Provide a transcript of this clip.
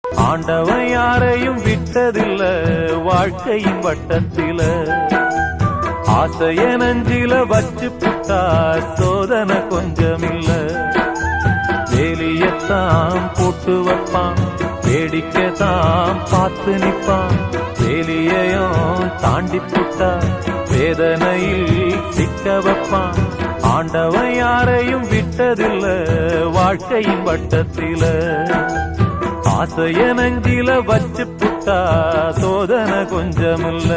ஆண்டவன் யாரையும் விட்டதில்ல வாழ்க்கையின் வட்டத்தில, ஆசைய நஞ்சில வச்சு புட்டா சோதனை கொஞ்சமில்ல. வேலியத்தான் போட்டு வைப்பான், வேடிக்கைத்தான் பார்த்து நிப்பான். வேலியையும் தாண்டி புட்டா வேதனையில் சிக்க வைப்பான். ஆண்டவன் யாரையும் விட்டதில்ல வாழ்க்கையின் வட்டத்தில, ஆசைய நஞ்சில வச்சு புட்டா சோதனை கொஞ்சமில்ல.